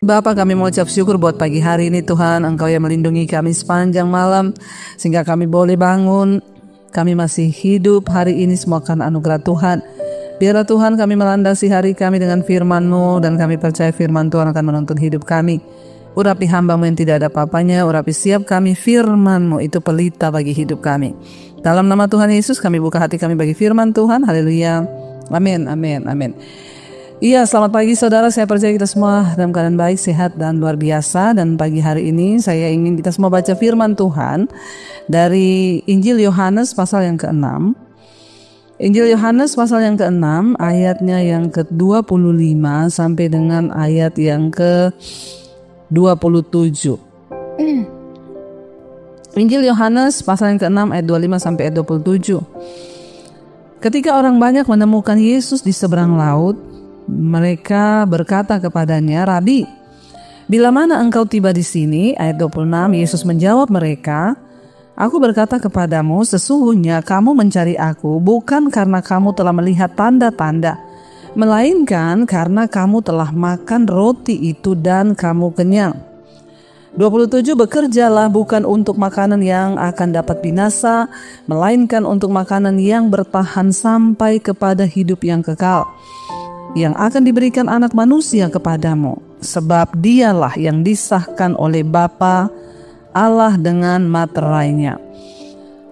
Bapa, kami mengucap syukur buat pagi hari ini Tuhan. Engkau yang melindungi kami sepanjang malam sehingga kami boleh bangun. Kami masih hidup hari ini semua karena anugerah Tuhan. Biarlah Tuhan kami melandasi hari kami dengan firman-Mu, dan kami percaya firman Tuhan akan menuntun hidup kami. Urapi hamba-Mu yang tidak ada apa-apanya, urapi siap kami, firman-Mu itu pelita bagi hidup kami. Dalam nama Tuhan Yesus kami buka hati kami bagi firman Tuhan. Haleluya. Amin, amin, amin. Iya, selamat pagi saudara, saya percaya kita semua dalam keadaan baik, sehat, dan luar biasa. Dan pagi hari ini saya ingin kita semua baca firman Tuhan dari Injil Yohanes pasal yang ke-6. Injil Yohanes pasal yang ke-6 ayatnya yang ke-25 sampai dengan ayat yang ke-27. Injil Yohanes pasal yang ke-6 ayat 25 sampai ayat 27. Ketika orang banyak menemukan Yesus di seberang laut, mereka berkata kepadanya, "Rabi, bila mana engkau tiba di sini?" Ayat 26, Yesus menjawab mereka, "Aku berkata kepadamu, sesungguhnya kamu mencari aku bukan karena kamu telah melihat tanda-tanda, melainkan karena kamu telah makan roti itu dan kamu kenyang." 27, bekerjalah bukan untuk makanan yang akan dapat binasa, melainkan untuk makanan yang bertahan sampai kepada hidup yang kekal, yang akan diberikan anak manusia kepadamu, sebab dialah yang disahkan oleh Bapa Allah dengan materainya.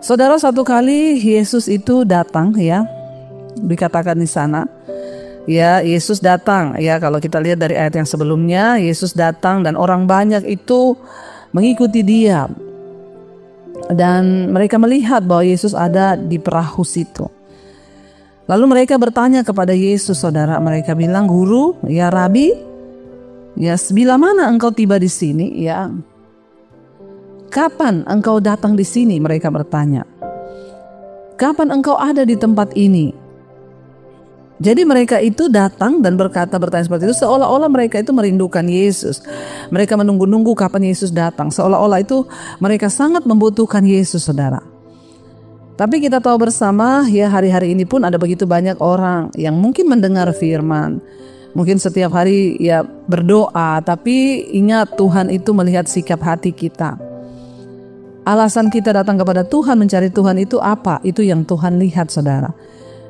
Saudara, satu kali Yesus itu datang, ya, dikatakan di sana, ya, Yesus datang, ya, kalau kita lihat dari ayat yang sebelumnya, Yesus datang dan orang banyak itu mengikuti dia, dan mereka melihat bahwa Yesus ada di perahu situ. Lalu mereka bertanya kepada Yesus, saudara. Mereka bilang, "Guru, ya Rabi, ya bila mana engkau tiba di sini? Ya, kapan engkau datang di sini?" Mereka bertanya. "Kapan engkau ada di tempat ini?" Jadi mereka itu datang dan bertanya seperti itu, seolah-olah mereka itu merindukan Yesus. Mereka menunggu-nunggu kapan Yesus datang, seolah-olah itu mereka sangat membutuhkan Yesus, saudara. Tapi kita tahu bersama, ya, hari-hari ini pun ada begitu banyak orang yang mungkin mendengar firman, mungkin setiap hari ya berdoa, tapi ingat, Tuhan itu melihat sikap hati kita. Alasan kita datang kepada Tuhan, mencari Tuhan itu apa? Itu yang Tuhan lihat, saudara.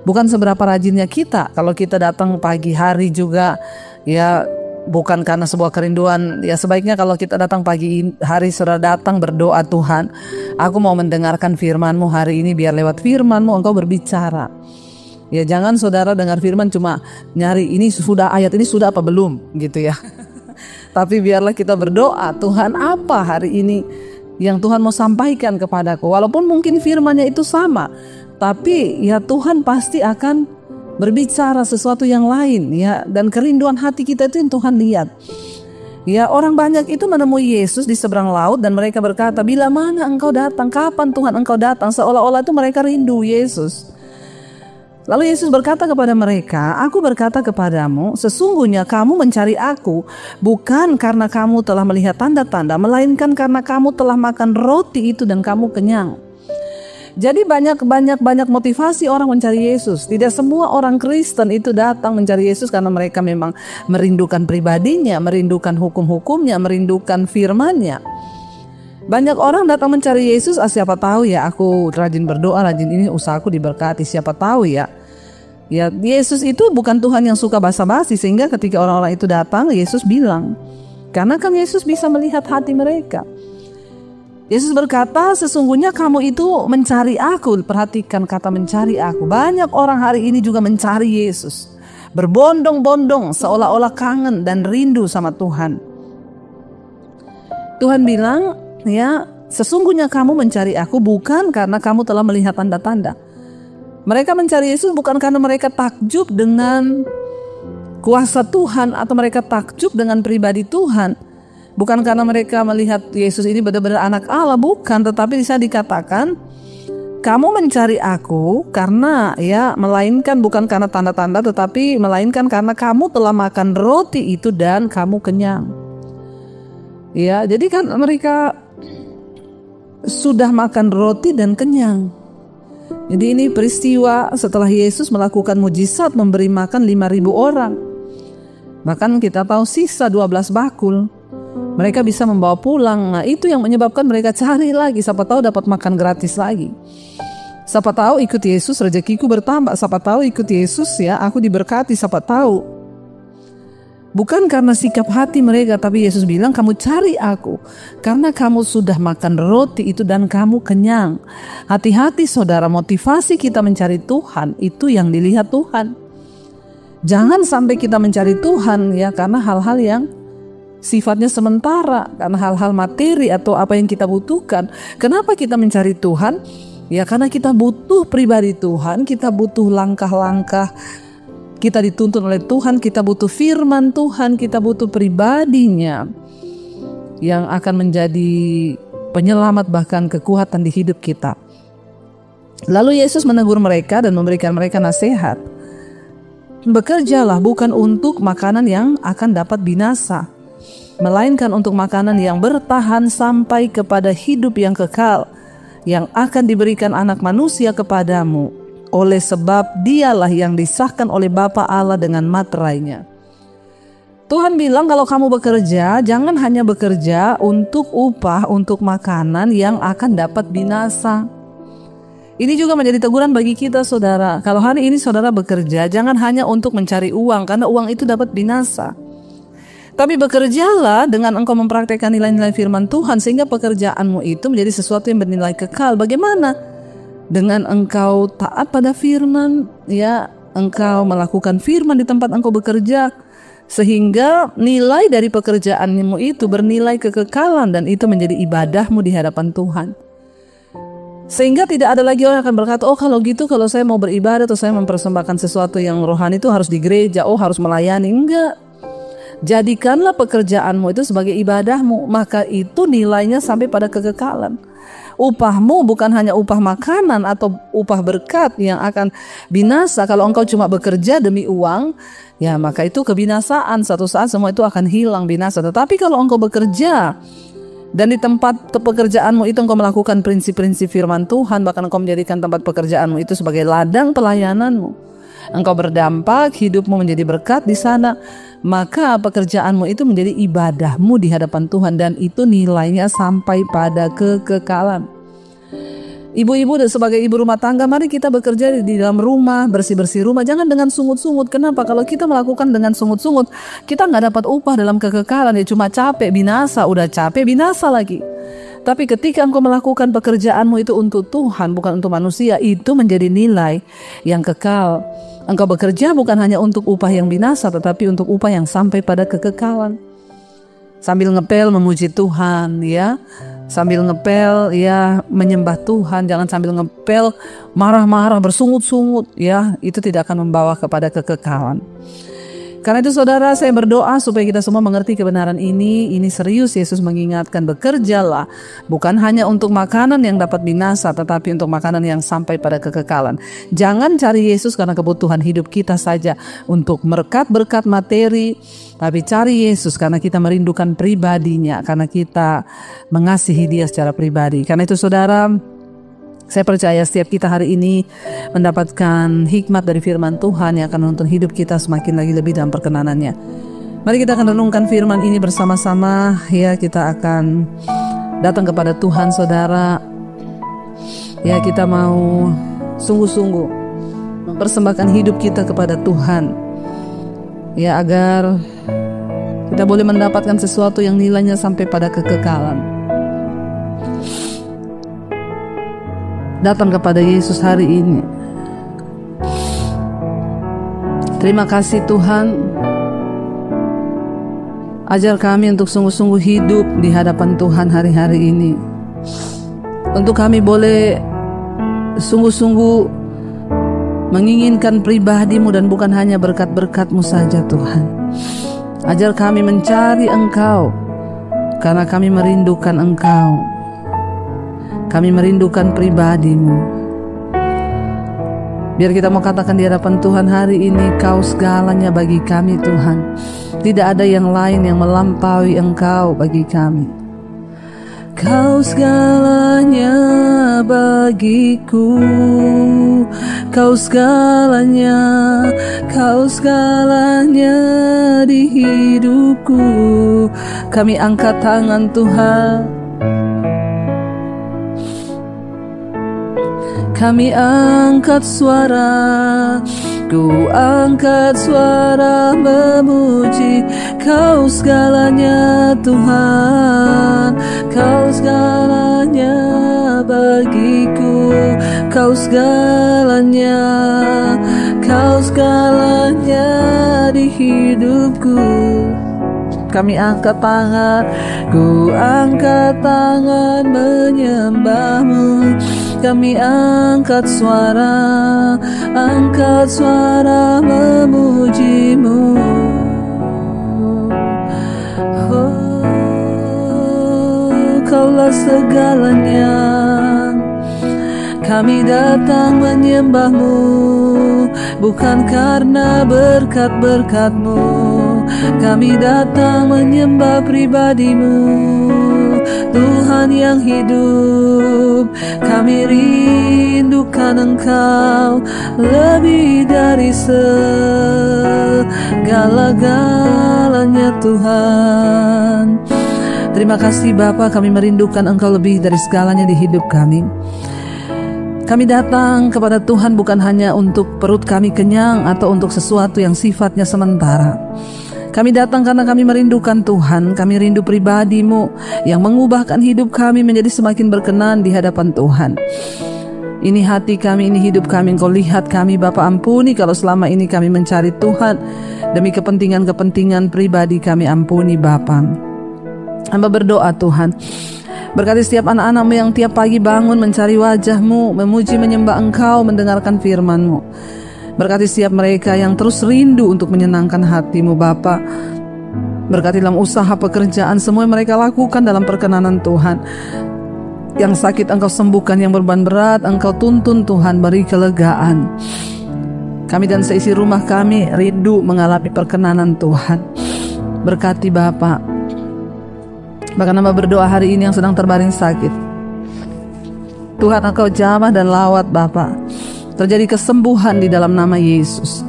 Bukan seberapa rajinnya kita. Kalau kita datang pagi hari juga, ya bukan karena sebuah kerinduan. Ya sebaiknya kalau kita datang pagi hari, saudara datang berdoa, "Tuhan, aku mau mendengarkan firman-Mu hari ini, biar lewat firman-Mu Engkau berbicara." Ya jangan saudara dengar firman cuma nyari ini sudah, ayat ini sudah apa belum gitu ya. Tapi biarlah kita berdoa, "Tuhan, apa hari ini yang Tuhan mau sampaikan kepadaku?" Walaupun mungkin firman-Nya itu sama, tapi ya Tuhan pasti akan berbicara sesuatu yang lain, ya, dan kerinduan hati kita itu yang Tuhan lihat. Ya, orang banyak itu menemui Yesus di seberang laut dan mereka berkata, "Bila mana engkau datang? Kapan Tuhan engkau datang?" Seolah-olah itu mereka rindu Yesus. Lalu Yesus berkata kepada mereka, "Aku berkata kepadamu, sesungguhnya kamu mencari aku bukan karena kamu telah melihat tanda-tanda, melainkan karena kamu telah makan roti itu dan kamu kenyang." Jadi banyak motivasi orang mencari Yesus. Tidak semua orang Kristen itu datang mencari Yesus karena mereka memang merindukan pribadinya, merindukan hukum-hukumnya, merindukan firman-Nya. Banyak orang datang mencari Yesus, siapa tahu ya aku rajin berdoa, rajin ini, usahaku diberkati, siapa tahu ya. Ya, Yesus itu bukan Tuhan yang suka basa-basi, sehingga ketika orang-orang itu datang, Yesus bilang, karena kan Yesus bisa melihat hati mereka. Yesus berkata, "Sesungguhnya kamu itu mencari aku." Perhatikan kata mencari aku. Banyak orang hari ini juga mencari Yesus, berbondong-bondong seolah-olah kangen dan rindu sama Tuhan. Tuhan bilang, ya, "Sesungguhnya kamu mencari aku bukan karena kamu telah melihat tanda-tanda." Mereka mencari Yesus bukan karena mereka takjub dengan kuasa Tuhan atau mereka takjub dengan pribadi Tuhan. Bukan karena mereka melihat Yesus ini benar-benar anak Allah, bukan. Tetapi bisa dikatakan, kamu mencari aku karena, ya, melainkan bukan karena tanda-tanda, tetapi melainkan karena kamu telah makan roti itu dan kamu kenyang. Ya, jadi kan mereka sudah makan roti dan kenyang. Jadi ini peristiwa setelah Yesus melakukan mujizat memberi makan 5.000 orang. Bahkan kita tahu sisa 12 bakul mereka bisa membawa pulang. Nah, itu yang menyebabkan mereka cari lagi, siapa tahu dapat makan gratis lagi. Siapa tahu ikut Yesus rezekiku bertambah, siapa tahu ikut Yesus ya aku diberkati, siapa tahu. Bukan karena sikap hati mereka, tapi Yesus bilang kamu cari aku karena kamu sudah makan roti itu dan kamu kenyang. Hati-hati saudara, motivasi kita mencari Tuhan itu yang dilihat Tuhan. Jangan sampai kita mencari Tuhan ya karena hal-hal yang sifatnya sementara, karena hal-hal materi atau apa yang kita butuhkan. Kenapa kita mencari Tuhan? Ya karena kita butuh pribadi Tuhan, kita butuh langkah-langkah, kita dituntun oleh Tuhan, kita butuh firman Tuhan, kita butuh pribadinya yang akan menjadi penyelamat bahkan kekuatan di hidup kita. Lalu Yesus menegur mereka dan memberikan mereka nasihat. Bekerjalah bukan untuk makanan yang akan dapat binasa, melainkan untuk makanan yang bertahan sampai kepada hidup yang kekal, yang akan diberikan anak manusia kepadamu, oleh sebab dialah yang disahkan oleh Bapa Allah dengan materainya. Tuhan bilang kalau kamu bekerja, jangan hanya bekerja untuk upah, untuk makanan yang akan dapat binasa. Ini juga menjadi teguran bagi kita saudara. Kalau hari ini saudara bekerja, jangan hanya untuk mencari uang, karena uang itu dapat binasa. Tapi bekerjalah dengan engkau mempraktekkan nilai-nilai firman Tuhan sehingga pekerjaanmu itu menjadi sesuatu yang bernilai kekal. Bagaimana? Dengan engkau taat pada firman, ya, engkau melakukan firman di tempat engkau bekerja sehingga nilai dari pekerjaanmu itu bernilai kekekalan dan itu menjadi ibadahmu di hadapan Tuhan. Sehingga tidak ada lagi orang yang akan berkata, oh kalau gitu kalau saya mau beribadah atau saya mempersembahkan sesuatu yang rohani itu harus di gereja, oh harus melayani. Enggak. Jadikanlah pekerjaanmu itu sebagai ibadahmu, maka itu nilainya sampai pada kekekalan. Upahmu bukan hanya upah makanan atau upah berkat yang akan binasa. Kalau engkau cuma bekerja demi uang, ya maka itu kebinasaan. Satu saat semua itu akan hilang binasa. Tetapi kalau engkau bekerja dan di tempat pekerjaanmu itu engkau melakukan prinsip-prinsip firman Tuhan, bahkan engkau menjadikan tempat pekerjaanmu itu sebagai ladang pelayananmu, engkau berdampak, hidupmu menjadi berkat di sana, maka pekerjaanmu itu menjadi ibadahmu di hadapan Tuhan dan itu nilainya sampai pada kekekalan. Ibu-ibu dan sebagai ibu rumah tangga, mari kita bekerja di dalam rumah, bersih-bersih rumah, jangan dengan sungut-sungut. Kenapa? Kalau kita melakukan dengan sungut-sungut, kita nggak dapat upah dalam kekekalan, ya cuma capek, binasa, udah capek, binasa lagi. Tapi ketika engkau melakukan pekerjaanmu itu untuk Tuhan, bukan untuk manusia, itu menjadi nilai yang kekal. Engkau bekerja bukan hanya untuk upah yang binasa, tetapi untuk upah yang sampai pada kekekalan. Sambil ngepel memuji Tuhan, ya. Sambil ngepel, ya, menyembah Tuhan. Jangan sambil ngepel marah-marah, bersungut-sungut, ya. Itu tidak akan membawa kepada kekekalan. Karena itu saudara, saya berdoa supaya kita semua mengerti kebenaran ini. Ini serius, Yesus mengingatkan, bekerjalah bukan hanya untuk makanan yang dapat binasa, tetapi untuk makanan yang sampai pada kekekalan. Jangan cari Yesus karena kebutuhan hidup kita saja untuk berkat-berkat materi, tapi cari Yesus karena kita merindukan pribadinya, karena kita mengasihi Dia secara pribadi. Karena itu saudara, saya percaya setiap kita hari ini mendapatkan hikmat dari firman Tuhan yang akan menuntun hidup kita semakin lagi lebih dalam perkenanannya. Mari kita akan renungkan firman ini bersama-sama, ya. Kita akan datang kepada Tuhan saudara. Ya, kita mau sungguh-sungguh mempersembahkan hidup kita kepada Tuhan, ya, agar kita boleh mendapatkan sesuatu yang nilainya sampai pada kekekalan. Datang kepada Yesus hari ini. Terima kasih Tuhan. Ajar kami untuk sungguh-sungguh hidup di hadapan Tuhan hari-hari ini. Untuk kami boleh sungguh-sungguh menginginkan pribadi-Mu dan bukan hanya berkat-berkat-Mu saja Tuhan. Ajar kami mencari Engkau karena kami merindukan Engkau. Kami merindukan pribadi-Mu. Biar kita mau katakan di hadapan Tuhan hari ini, Kau segalanya bagi kami Tuhan. Tidak ada yang lain yang melampaui Engkau bagi kami. Kau segalanya bagiku, Kau segalanya, Kau segalanya di hidupku. Kami angkat tangan Tuhan, kami angkat suara, ku angkat suara memuji Kau segalanya Tuhan, Kau segalanya bagiku, Kau segalanya, Kau segalanya di hidupku. Kami angkat tangan, ku angkat tangan menyembah-Mu. Kami angkat suara memuji-Mu. Oh, Kaulah segalanya. Kami datang menyembah-Mu, bukan karena berkat-berkat-Mu. Kami datang menyembah pribadi-Mu, Tuhan yang hidup. Kami rindukan Engkau lebih dari segala-galanya Tuhan. Terima kasih Bapa, kami merindukan Engkau lebih dari segalanya di hidup kami. Kami datang kepada Tuhan bukan hanya untuk perut kami kenyang atau untuk sesuatu yang sifatnya sementara. Kami datang karena kami merindukan Tuhan. Kami rindu pribadi-Mu yang mengubahkan hidup kami menjadi semakin berkenan di hadapan Tuhan. Ini hati kami, ini hidup kami. Engkau lihat kami Bapa, ampuni kalau selama ini kami mencari Tuhan demi kepentingan-kepentingan pribadi kami. Ampuni Bapa. Hamba berdoa Tuhan, berkati setiap anak-anak-Mu yang tiap pagi bangun mencari wajah-Mu, memuji menyembah Engkau, mendengarkan firman-Mu. Berkati setiap mereka yang terus rindu untuk menyenangkan hati-Mu Bapa. Berkati dalam usaha pekerjaan semua yang mereka lakukan dalam perkenanan Tuhan. Yang sakit Engkau sembuhkan, yang beban berat Engkau tuntun Tuhan, beri kelegaan. Kami dan seisi rumah kami rindu mengalami perkenanan Tuhan. Berkati Bapa. Bahkan hamba berdoa hari ini yang sedang terbaring sakit, Tuhan Engkau jamah dan lawat Bapa. Terjadi kesembuhan di dalam nama Yesus.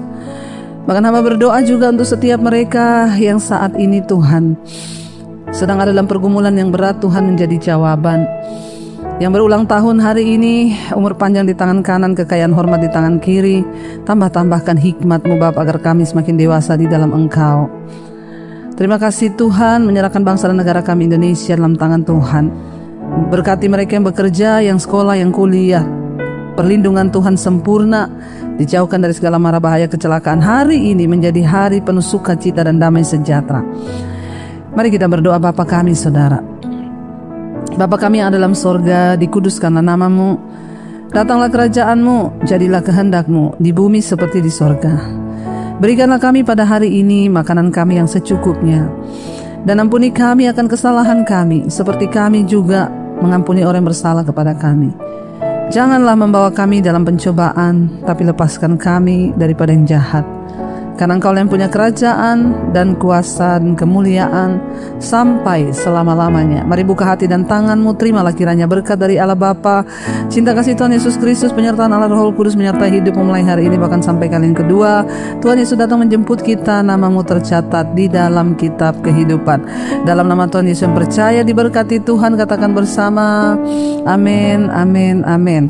Bahkan hamba berdoa juga untuk setiap mereka yang saat ini Tuhan sedang ada dalam pergumulan yang berat, Tuhan menjadi jawaban. Yang berulang tahun hari ini, umur panjang di tangan kanan, kekayaan hormat di tangan kiri. Tambahkan hikmat-Mu Bapa agar kami semakin dewasa di dalam Engkau. Terima kasih Tuhan, menyerahkan bangsa dan negara kami Indonesia dalam tangan Tuhan. Berkati mereka yang bekerja, yang sekolah, yang kuliah. Perlindungan Tuhan sempurna, dijauhkan dari segala mara bahaya kecelakaan. Hari ini menjadi hari penuh sukacita dan damai sejahtera. Mari kita berdoa. Bapa kami Saudara, Bapa kami yang ada dalam sorga, dikuduskanlah nama-Mu. Datanglah kerajaan-Mu, jadilah kehendak-Mu di bumi seperti di sorga. Berikanlah kami pada hari ini makanan kami yang secukupnya, dan ampuni kami akan kesalahan kami, seperti kami juga mengampuni orang yang bersalah kepada kami. Janganlah membawa kami dalam pencobaan, tapi lepaskan kami daripada yang jahat. Karena Engkau yang punya kerajaan dan kuasa dan kemuliaan sampai selama-lamanya. Mari buka hati dan tangan-Mu, terimalah kiranya berkat dari Allah Bapa, cinta kasih Tuhan Yesus Kristus, penyertaan Allah Roh Kudus menyertai hidupmu mulai hari ini bahkan sampai kali yang kedua. Tuhan Yesus datang menjemput kita, nama-Mu tercatat di dalam kitab kehidupan. Dalam nama Tuhan Yesus yang percaya diberkati Tuhan, katakan bersama, amin, amin, amin.